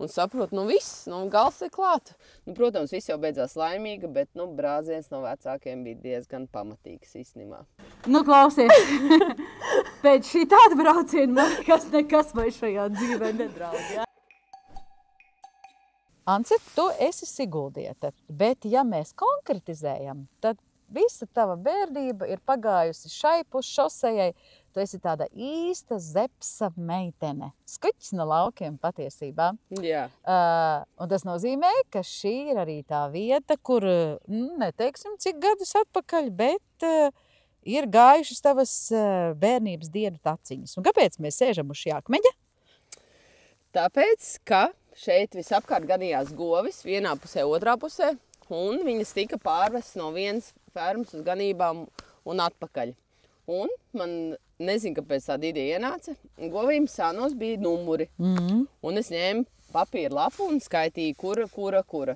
un saprotu, nu viss, nu gals ir klāt. Nu, protams, viss jau beidzās laimīga, bet, nu, brāziens no vecākiem bija diezgan pamatīgs īstenībā. Nu, klausies, pēc šī tāda brauciena man nekas vai šajā dzīvē nedraud, ja? Anci, tu esi siguldiete, bet ja mēs konkretizējam, tad visa tava bērnība ir pagājusi šaipu šosejai. Tu esi tāda īsta zepsa meitene. Skuķis no laukiem patiesībā. Jā. Un tas nozīmē, ka šī ir arī tā vieta, kur, neteiksim, cik gadus atpakaļ, bet ir gājušas tavas bērnības dienu taciņas. Un kāpēc mēs sēžam uz šī akmeņa? Tāpēc, ka šeit visapkārt ganījās govis, vienā pusē, otrā pusē, un viņas tika pārvestas no vienas fermas uz ganībām un atpakaļ. Un man nezinu, kāpēc tāda ideja ienāca, govīm sānos bija numuri. Un es ņēmu papīra lapu un skaitīju, kura.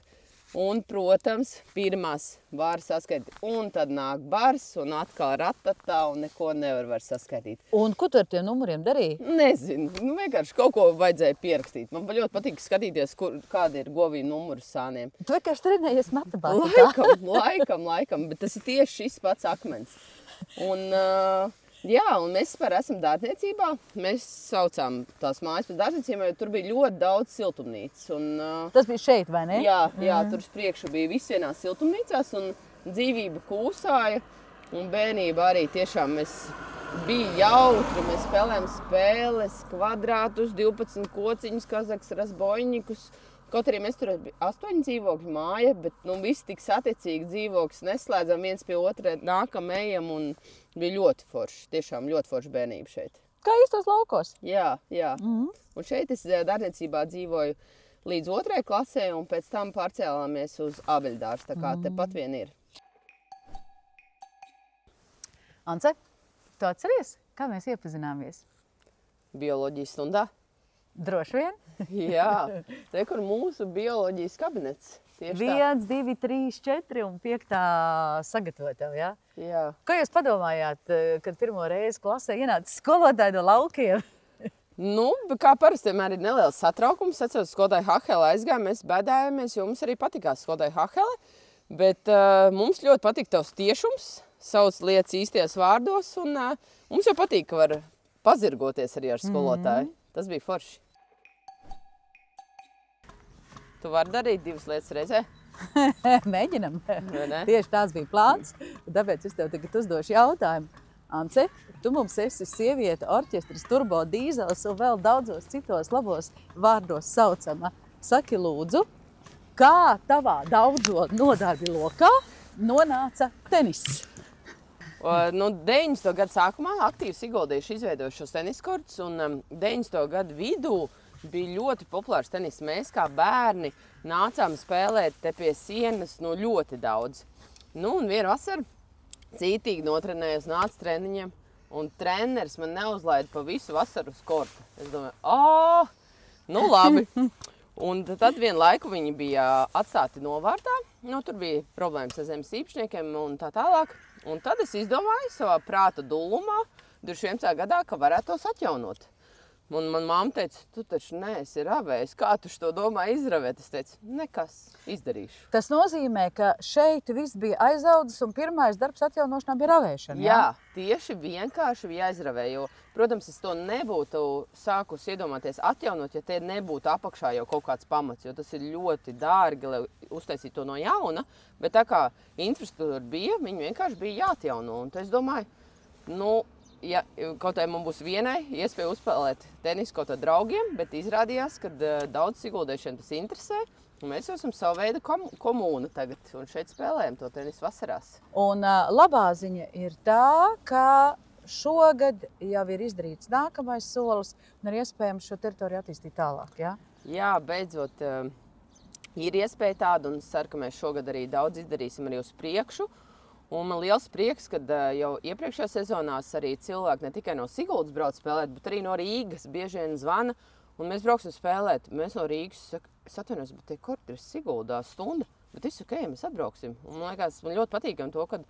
Un, protams, pirmās var saskaitīt, un tad nāk bars, un atkal ratatā, un neko nevar var saskaitīt. Un ko tu ar tiem numuriem darīji? Nezinu, vienkārši kaut ko vajadzēja pierakstīt. Man ļoti patīk skatīties, kāda ir govīm numuru sāniem. Tu vienkārši trenējies matemātikā. Laikam, bet tas ir tieši šis pats akmens. Un, jā, un mēs esam dārzniecībā. Mēs saucām tās mājas par dārzniecībā, jo tur bija ļoti daudz siltumnīcas. Tas bija šeit, vai ne? Jā, tur uz priekšu bija viss vienās siltumnīcās, un dzīvība kūsāja, un bērnība arī tiešām bija jautri. Mēs spēlējām spēles, kvadrātus, 12 kociņus, kazaks, razboņņikus. Kaut arī mēs tur bija 8 dzīvokļu māja, bet visi tik saticīgi dzīvokļus neslēdzam viens pie otra, nākam, ejam, un bija ļoti forši, tiešām ļoti forši bērnība šeit. Kā īstos laukos? Jā. Un šeit es dārzniecībā dzīvoju līdz 2. klasē, un pēc tam pārcēlāmies uz Ābeļdārzu, tā kā tepat vien ir. Ance, tu atceries, kā mēs iepazināmies? Bioloģijas stundā? Droši vien? Jā, te, kur mūsu bioloģijas kabinets. 1, 2, 3, 4 un 5. sagatavo tev, jā? Jā. Ko jūs padomājāt, kad pirmo reizi klasē ienāca skolotāji no laukiem? Kā parasti vienmēr ir neliels satraukums. Atceros, skolotāja Hahele aizgāja, mēs bēdājāmies, jo mums arī patikās skolotāja Hahele. Bet mums ļoti patīk tavs tiešums, savas lietas īstajos vārdos, un mums jau patīk, ka var pazirgoties arī ar skolotāju. Tas bija forši. Tu vari darīt 2 lietas reizē? Mēģinam. Tieši tāds bija plāns. Tāpēc es tev tagad uzdošu jautājumu. Ance, tu mums esi sieviete, orķestris, turbo dīzels un vēl daudzos citos labos vārdos saucama. Saki lūdzu, kā tavā daudzo nodarbi lokā nonāca teniss? 90. gadu sākumā aktīvi siguldieši izveidoja šos teniskortus, un 90. gadu vidū bija ļoti populārs tenis. Mēs kā bērni nācām spēlēt te pie sienas ļoti daudz. Un vienu vasaru cītīgi notrenējos, nāca treniņiem, un treneris man neuzlaida pa visu vasaru uz korta. Es domāju, labi. Un tad vienu laiku viņi bija atstāti novārtā. Tur bija problēmas ar zemes īpašniekiem un tā tālāk. Un tad es izdomāju savā prāta dullumā 21. gadā, ka varētu tos atjaunot. Un man mamma teica, tu taču neesi ravējis, kā tu to domā izravēt? Es teicu, nekas, izdarīšu. Tas nozīmē, ka šeit viss bija aizaudzis un pirmais darbs atjaunošanā bija ravēšana, jā? Jā, tieši vienkārši bija aizravē, jo, protams, es to nebūtu sākus iedomāties atjaunot, ja te nebūtu apakšā jau kaut kāds pamats, jo tas ir ļoti dārgi, lai uztaisītu to no jauna, bet tā kā infrastruktūra bija, viņi vienkārši bija jāatjauno, un es domāju, ja kaut vai man būs vienai iespēja uzspēlēt tenisu kaut ar draugiem, bet izrādījās, ka daudz siguldiešiem tas interesē. Un mēs esam savu veidu komūna tagad, un šeit spēlējam to tenisu vasarās. Un labā ziņa ir tā, ka šogad jau ir izdarīts nākamais solis, un ir iespējams šo teritoriju attīstīt tālāk, jā? Jā, beidzot ir iespēja tāda, un es ceru, ka mēs šogad arī daudz izdarīsim arī uz priekšu. Un man liels prieks, ka jau iepriekšējā sezonās arī cilvēki ne tikai no Siguldas brauc spēlēt, bet arī no Rīgas bieži vien zvana, un mēs brauksim spēlēt. Mēs no Rīgas atvainojos, bet tie korti ir Siguldā stunda, bet viss ok, mēs atbrauksim. Un man liekas, man ļoti patīkam to, ka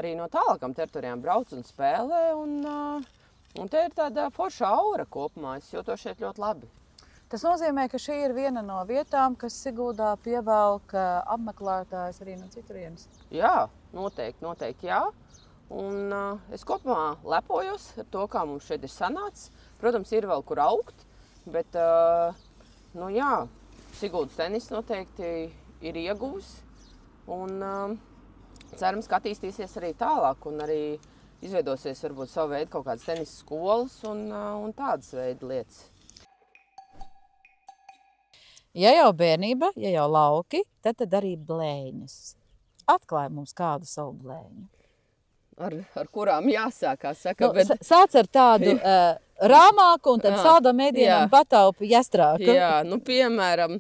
arī no tālākām teritorijām brauc un spēlē, un te ir tāda forša aura kopumā, es jūtos šeit ļoti labi. Tas nozīmē, ka šī ir viena no vietām, kas Siguldā pievelk apmeklētājus arī no citurienes. Jā, noteikti jā. Un es kopumā lepojos ar to, kā mums šeit ir sanācis. Protams, ir vēl kur augt, bet nu jā, Siguldas tenis noteikti ir ieguvis. Un cerams, ka attīstīsies arī tālāk un arī izveidosies varbūt savu veidu kaut kādas tenisa skolas un tādas veidu lietas. Ja jau bērnība, ja jau lauki, tad arī blēņas. Atklāj mums kādu savu blēņu. Ar kurām jāsākās, saka, bet... Sāc ar tādu rāmāku un tad saldā mēdienam pataupu jastrāku. Jā, nu piemēram,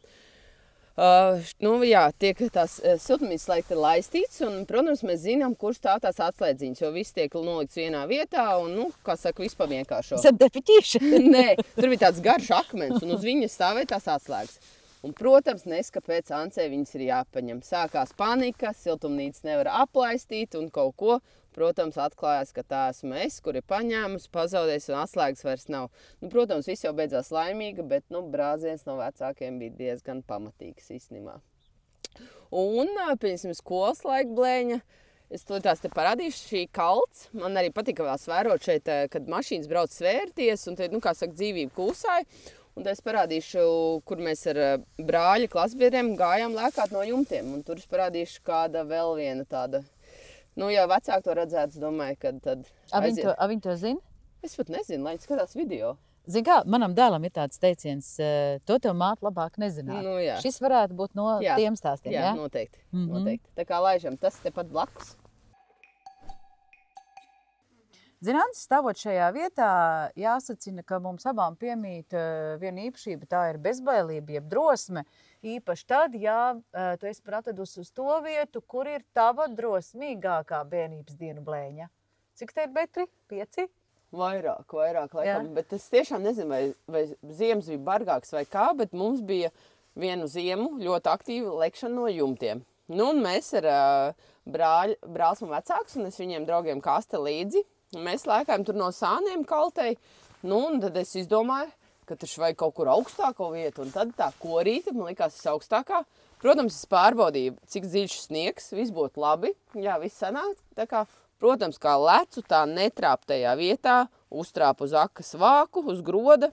tiek tās siltumizslēgti ir laistīts un, protams, mēs zinām, kurš tās atslēdziņas, jo viss tiek nolikts vienā vietā un, nu, kā saka, vispār vienkāršo. Zemdepiķīša. Nē, tur bija tāds garš akmens un uz viņa stāvēja tās atslēgas. Un, protams, neskapēc Ancei viņas ir jāpaņem. Sākās panika, siltumnīca nevar aplaistīt un kaut ko. Protams, atklājās, ka tā esmu es, kur ir paņēmusi, pazaudējis un atslēgas vairs nav. Nu, protams, viss jau beidzās laimīgi, bet brāziens no vecākiem bija diezgan pamatīgs īstenībā. Un, piemēram, skolas laika blēņa. Es to tās te parādīšu, šī kalts. Man arī patika vēl svērot šeit, kad mašīnas brauc svērties un te, kā saka, dzīvība kūsāja. Un es parādīšu, kur mēs ar brāļa klasbiedriem gājām lēkāt no jumtiem. Un tur es parādīšu kāda vēl viena tāda. Nu, ja vecāki to redzētu, es domāju, ka tad aiziet. Viņi to zina? Es pat nezinu, lai viņi skatās video. Zini kā, manam dēlam ir tāds teiciens, to tev māte labāk nezināt. Nu, jā. Šis varētu būt no tiem stāstiem, jā? Jā, noteikti. Noteikti. Tā kā laižam, tas tepat blakus. Zināms, stāvot šajā vietā, jāsacina, ka mums abām piemīt viena īpašība, tā ir bezbailība, jeb drosme. Īpaši tad, ja tu esi atradusi uz to vietu, kur ir tava drosmīgākā bērnības dienu blēņa. Cik te ir metri? 5? Vairāk laikam. Bet es tiešām nezinu, vai ziemas bija bargāks vai kā, bet mums bija vienu ziemu ļoti aktīva lekšana no jumtiem. Nu, un mēs ar brālis man vecāks, un es viņiem draugiem kaste līdzi. Mēs lēkājam tur no sāniem kaltei, nu, un tad es izdomāju, ka taču vajag kaut kur augstāko vietu, un tad tā korīte, man likās, augstākā. Protams, es pārbaudīju, cik dziļš sniegs, viss būtu labi, jā, viss sanāk. Tā kā, protams, kā lecu, tā netrāp tajā vietā, uztrāp uz akas vāku, uz groda,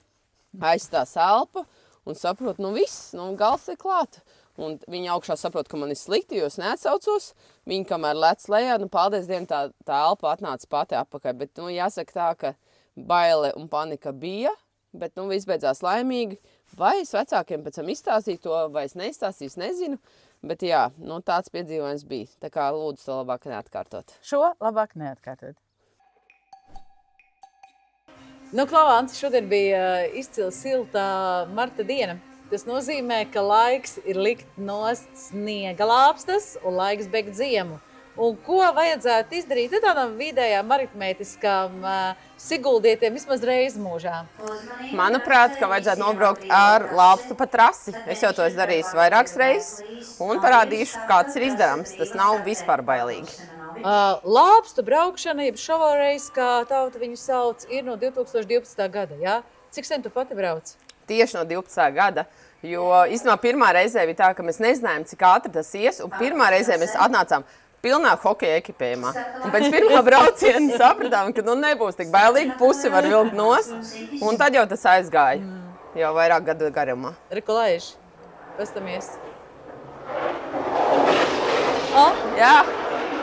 aizstās elpa, un saprot, nu viss, nu gals ir klāt. Un viņi augšā saprot, ka man ir slikti, jo es neatsaucos. Viņi, kamēr lec lejā, nu, paldies Dievam, tā elpa atnāca pati atpakaļ. Bet, nu, jāsaka tā, ka baile un panika bija, bet, nu, viss beidzās laimīgi. Vai es vecākiem pēc tam izstāstīju to, vai es neizstāstīju, nezinu. Bet, jā, nu, tāds piedzīvojums bija. Tā kā lūdzu to labāk neatkārtot. Šo labāk neatkārtot. Nu, Klavants, šodien bija izcila silta marta diena. Tas nozīmē, ka laiks ir likt nost sniega lāpstas un laiks beigt ziemu. Un ko vajadzētu izdarīt tādām vidējām aritmētiskām siguldietiem vismaz reizi mūžā? Manuprāt, ka vajadzētu nobraukt ar lāpstu pa trasi. Es jau to esmu darījis vairākas reizes un parādīšu, kāds ir izdarāms. Tas nav vispār bailīgi. Lāpstu braukšana, jeb šovoreis, kā tauta viņu sauc, ir no 2012. gada, jā? Cik sen tu pati brauc? Tieši no 12. gada, jo īstenībā pirmā reizē bija tā, ka mēs nezinājām, cik ātri tas ies, un pirmā reizē mēs atnācām pilnā hokeja ekipējumā. Un pēc pirmā brauciena sapratām, ka nu nebūs tik bailīgi, pusi var vilkt nost, un tad jau tas aizgāja, jau vairāk gadu garumā. Rekolējuši, pastamies. Jā,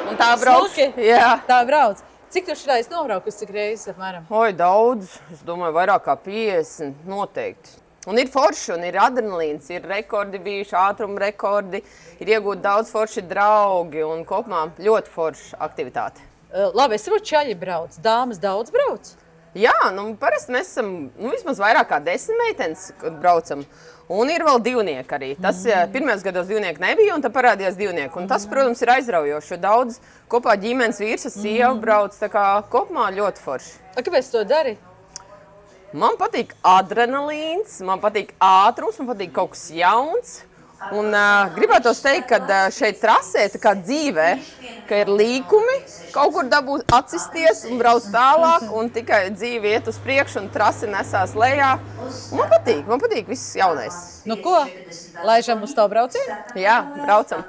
un tā brauc. Jā. Tā brauc. Cik tu šitais nobraukusi, cik reizes apmēram? Oi, daudz. Es domāju, vairāk kā 50 noteikti. Un ir forši, un ir adrenalīns, ir rekordi bijuši, ātruma rekordi, ir iegūt daudz forši draugi, un kopumā ļoti forši aktivitāte. Labi, es saprotu, čaļi brauc. Dāmas daudz brauc? Jā, nu parasti mēs esam vismaz vairāk kā 10 meitenes, kad braucam. Un ir vēl divnieki arī. Tas pirmajos gados divnieki nebija, un tad parādījās divnieki. Un tas, protams, ir aizraujoši, jo daudz kopā ģimenes vīrs ar sievu brauc, tā kā kopumā ļoti forši. Kāpēc to dari? Man patīk adrenalīns, man patīk ātrums, man patīk kaut kas jauns. Un gribētos teikt, ka šeit trasē, tā kā dzīvē, ka ir līkumi, kaut kur dabūt atsisties un brauc tālāk, un tikai dzīve iet uz priekšu un trasi nesās lejā. Man patīk viss jaunais. Nu ko, laižam uz to braucienu? Jā, braucam.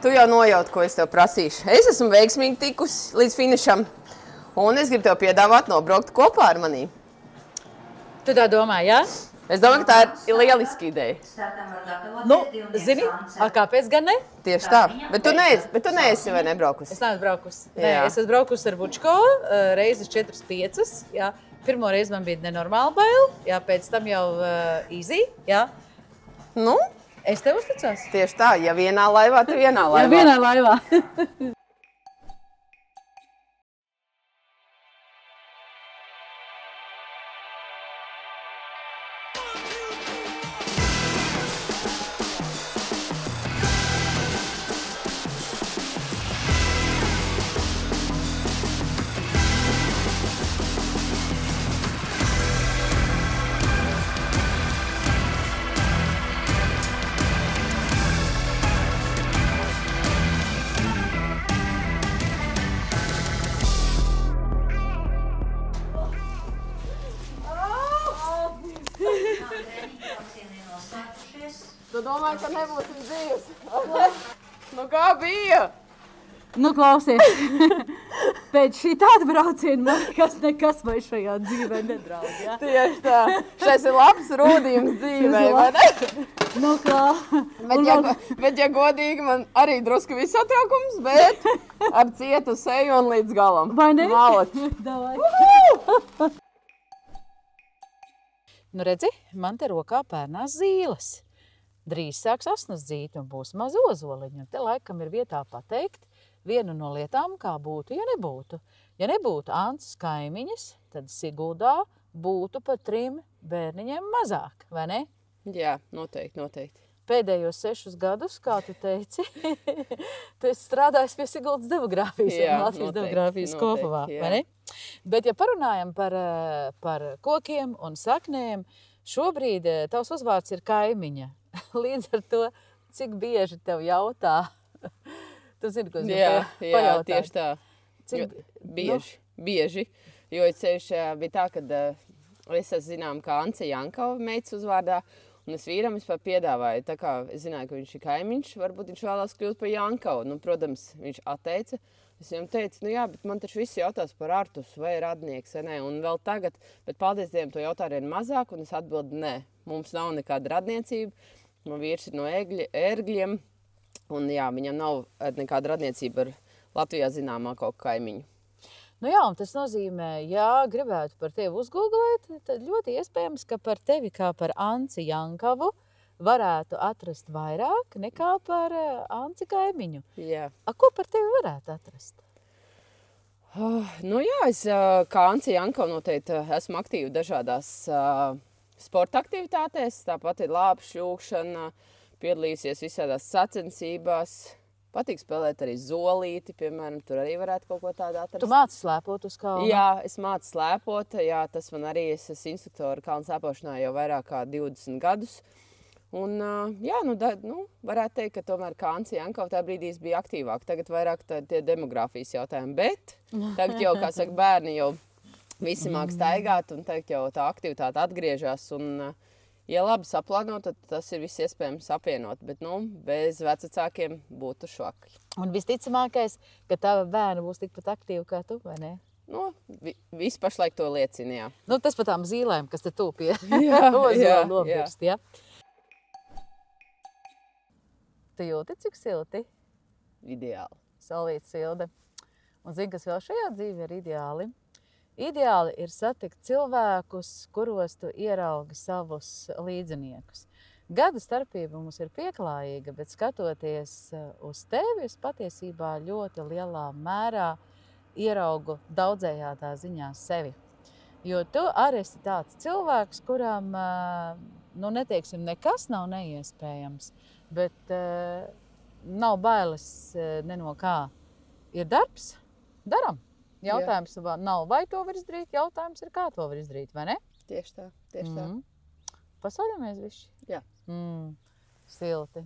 Tu jau nojaut, ko es tev prasīšu. Es esmu veiksmīgi tikusi līdz finišam, un es gribu tev piedāvāt nobraukt kopā ar manī. Tu tā domā, jā? Es domāju, ka tā ir lieliski ideja. Nu, zini, kāpēc gan ne? Tieši tā. Bet tu neesi vai nebraukusi? Es neesmu braukusi. Nē, es esmu braukusi ar Vučko reizes 4-5. Jā. Pirmo reizi man bija nenormāli bail, jā, pēc tam jau easy, jā. Nu? Es tev uzticos. Tieši tā, ja vienā laivā, tu vienā laivā. Ja vienā laivā. Tu domāji, ka nebūsim dzīves? Nu kā bija? Nu, klausies, pēc šī tāda brauciena man nekas vai šajā dzīvē nedraud, jā? Tieši tā. Šais ir labs rūdījums dzīvē, vai ne? Nu, kā? Bet, ja godīgi, man arī drusku viss satraukums, bet ar cietu seju un līdz galam. Vai ne? Malači. Davai. Nu, redzi, man te rokā pērnās zīles. Drīz sāks asnas dzīt un būs mazi ozoliņi. Te laikam ir vietā pateikt vienu no lietām, kā būtu, ja nebūtu. Ja nebūtu Ances kaimiņas, tad Siguldā būtu pa 3 bērniņiem mazāk, vai ne? Jā, noteikti. Pēdējos 6 gadus, kā tu teici, tu esi strādājis pie Siguldas demogrāfijas un Latvijas demogrāfijas kopumā, vai ne? Bet, ja parunājam par kokiem un saknēm, šobrīd tavs uzvārds ir kaimiņa. Līdz ar to, cik bieži tev jautā, tu zini, ko es pajautāt? Jā, tieši tā. Bieži. Jo ceļš bija tā, kad es zinām, kā Ance Jankova meitas uzvārdā, un es vīram vispār piedāvāju. Tā kā es zināju, ka viņš ir kaimiņš, varbūt viņš vēlās kļūt par Jankovu. Nu, protams, viņš atteica. Es viņam teicu, nu jā, bet man taču visi jautās par Artusu vai radnieks, vai ne? Un vēl tagad, bet paldies Dievam, to jautā arvien mazāk, un es atbildu, nē, mums nav nekāda radniecība. Man vīrs ir no ērgļiem, un jā, viņam nav nekāda radniecība ar Latvijā zināmāko kaimiņu. Nu jā, un tas nozīmē, ja gribētu par tevi uzgooglēt, tad ļoti iespējams, ka par tevi kā par Anci Jankovu varētu atrast vairāk nekā par Anci kaimiņu. Jā. Ko par tevi varētu atrast? Nu jā, es kā Anci Jankova noteikti esmu aktīva dažādās sporta aktivitātēs, tāpat ir lāpu šļūkšana, piedalījusies visādās sacensībās. Patīk spēlēt arī zolīti, piemēram, tur arī varētu kaut ko tādu atrast. Tu māci slēpot uz kalna? Jā, es mācu slēpot, jā, tas man arī, es esmu instruktori kalnu slēpošanā jau vairāk kā 20 gadus. Un, jā, varētu teikt, ka tomēr kā Anci Jankova tajā brīdī bija aktīvāk. Tagad vairāk tie demogrāfijas jautājumi, bet tagad jau, kā saka, bērni jau visi māk staigāt, un tagad jau tā aktivitāte atgriežas. Un, ja labi saplānot, tad tas ir viss iespējams apvienot, bet bez vecākiem būtu švaki. Un visticamākais, ka tava bērna būs tikpat aktīva kā tu, vai ne? Viss pašlaik to liecina, jā. Tas par tām zīlēm, kas te tu pie ozola nobirst, jā. Tu jūti, cik silti? Ideāli. Saulīt silde. Un zini, kas vēl šajā dzīvē ir ideāli? Ideāli ir satikt cilvēkus, kuros tu ieraugi savus līdziniekus. Gada starpība mums ir pieklājīga, bet skatoties uz tevi, es patiesībā ļoti lielā mērā ieraugu daudzējādā ziņā sevi. Jo tu arī esi tāds cilvēks, kuram, nu, neteiksim, nekas nav neiespējams, bet nav bailes ne no kā. Ir darbs, daram. Jautājums nav, vai to var izdarīt, jautājums ir, kā to var izdarīt, vai ne? Tieši tā, tieši tā. Pasauļamies viši? Jā. Silti.